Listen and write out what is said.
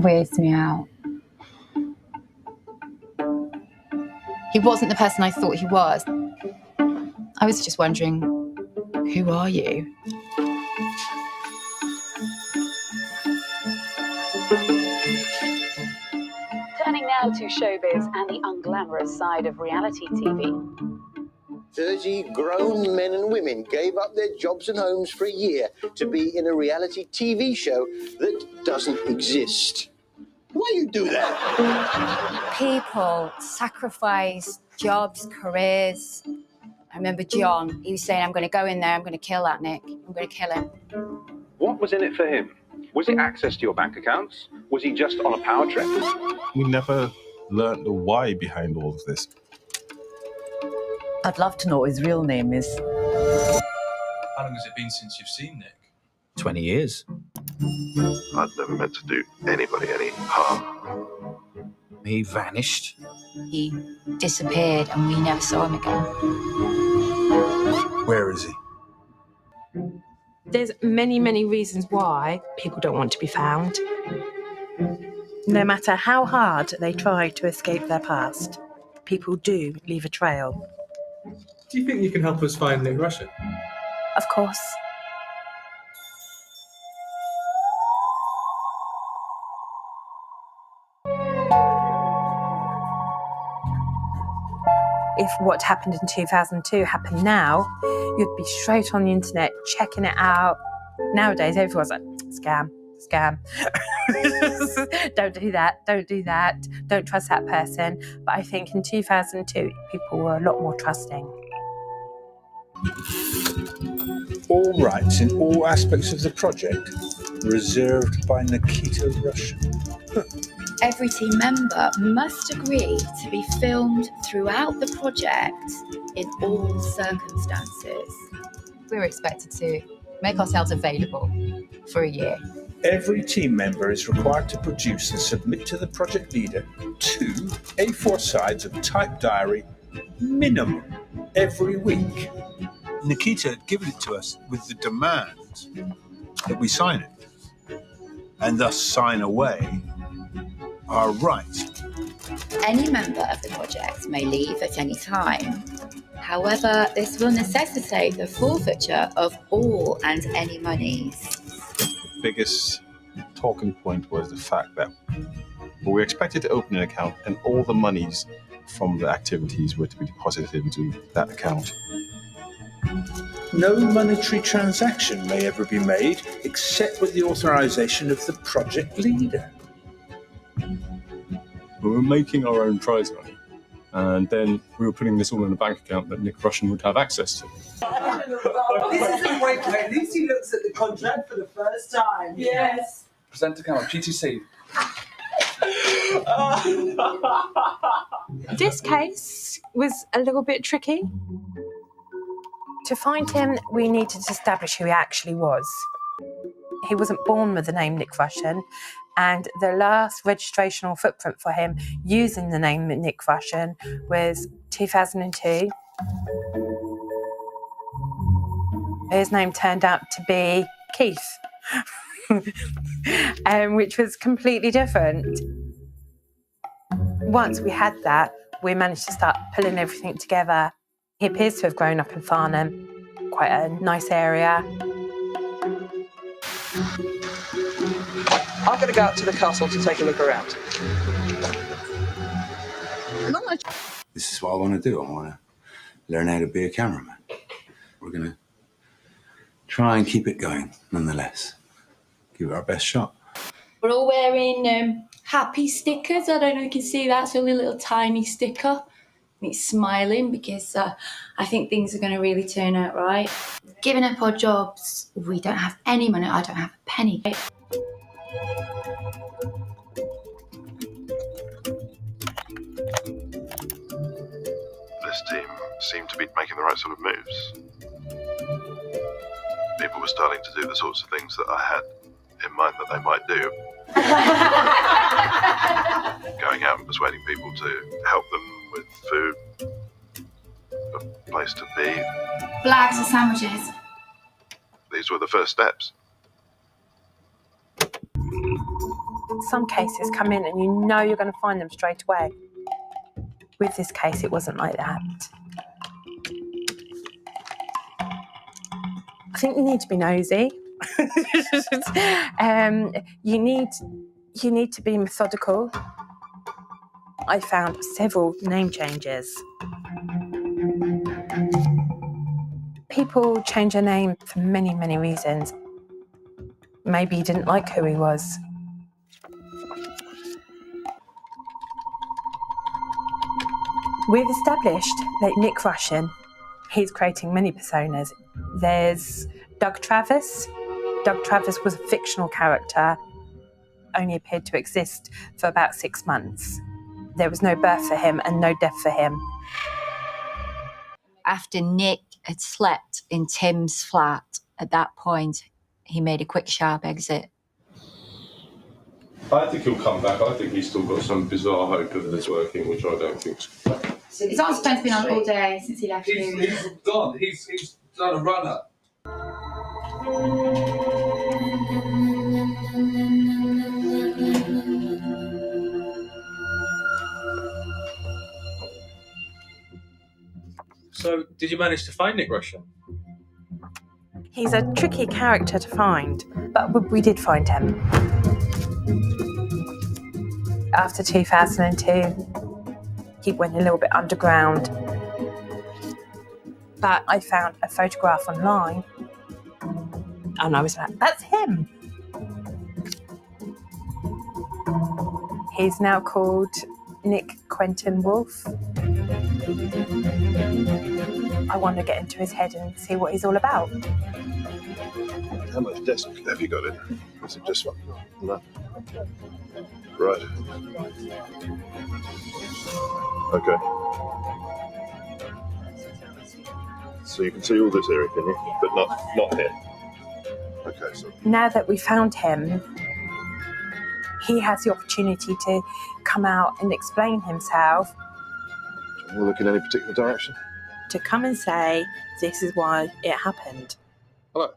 weirds me out. He wasn't the person I thought he was. I was just wondering, who are you? Turning now to showbiz and the unglamorous side of reality TV. 30 grown men and women gave up their jobs and homes for a year to be in a reality TV show that doesn't exist. Why you do that? People sacrifice jobs, careers. I remember John, he was saying, I'm going to go in there, I'm going to kill that Nick. I'm going to kill him. What was in it for him? Was it access to your bank accounts? Was he just on a power trip? We never learnt the why behind all of this. I'd love to know what his real name is. How long has it been since you've seen Nick? 20 years. I'd never meant to do anybody any harm. He vanished. He disappeared and we never saw him again. Where is he? There's many, many reasons why people don't want to be found. No matter how hard they try to escape their past, people do leave a trail. Do you think you can help us find Nick Russain? Of course. If what happened in 2002 happened now, you'd be straight on the internet checking it out. Nowadays, everyone's like, scam. Don't do that, don't trust that person. But I think in 2002, people were a lot more trusting. All rights in all aspects of the project reserved by Nikita Russain. Every team member must agree to be filmed throughout the project in all circumstances. We were expected to make ourselves available for a year. Every team member is required to produce and submit to the project leader 2 A4 sides of typed diary minimum every week. Nikita had given it to us with the demand that we sign it, and thus sign away our right. Any member of the project may leave at any time. However, this will necessitate the forfeiture of all and any monies. The biggest talking point was the fact that we were expected to open an account and all the monies from the activities were to be deposited into that account. No monetary transaction may ever be made except with the authorization of the project leader. We were making our own prize money, and then we were putting this all in a bank account that Nick Russain would have access to. This is a great way. Lucy looks at the contract for the first time. Yes. Present account, GTC. This case was a little bit tricky. To find him, we needed to establish who he actually was. He wasn't born with the name Nick Russain, and the last registrational footprint for him using the name Nick Russain was 2002. His name turned out to be Keith, which was completely different. Once we had that, we managed to start pulling everything together. He appears to have grown up in Farnham, quite a nice area. I'm going to go out to the castle to take a look around. This is what I want to do. I want to learn how to be a cameraman. We're going to try and keep it going, nonetheless. Give it our best shot. We're all wearing happy stickers. I don't know if you can see that. It's only a little tiny sticker. And it's smiling because I think things are going to really turn out right. Giving up our jobs, we don't have any money. I don't have a penny. This team seemed to be making the right sort of moves. People were starting to do the sorts of things that I had in mind that they might do. Going out and persuading people to help them with food, a place to be. Flags and sandwiches. These were the first steps. some cases come in and you know you're going to find them straight away. With this case, it wasn't like that. I think you need to be nosy. You need to be methodical. I found several name changes. People change their name for many, many reasons. Maybe he didn't like who he was. We've established that Nick Russain, he's creating many personas. There's Doug Travis. Doug Travis was a fictional character, only appeared to exist for about 6 months. There was no birth for him and no death for him. After Nick had slept in Tim's flat, at that point, he made a quick, sharp exit. I think he'll come back. I think he's still got some bizarre hope of this working, which I don't think's. His arms has been on all day since he left. He's gone. He's done a runner. So, did you manage to find Nick Russain? He's a tricky character to find, but we did find him. After 2002, he went a little bit underground. But I found a photograph online, and I was like, that's him. He's now called Nick Quentin Wolfe. I want to get into his head and see what he's all about. How much desk have you got in? Is it just one? No. Right. Okay. So you can see all this area, can you? But not here. Okay, so. Now that we found him, he has the opportunity to come out and explain himself. Do you look in any particular direction? To come and say, this is why it happened. Hello.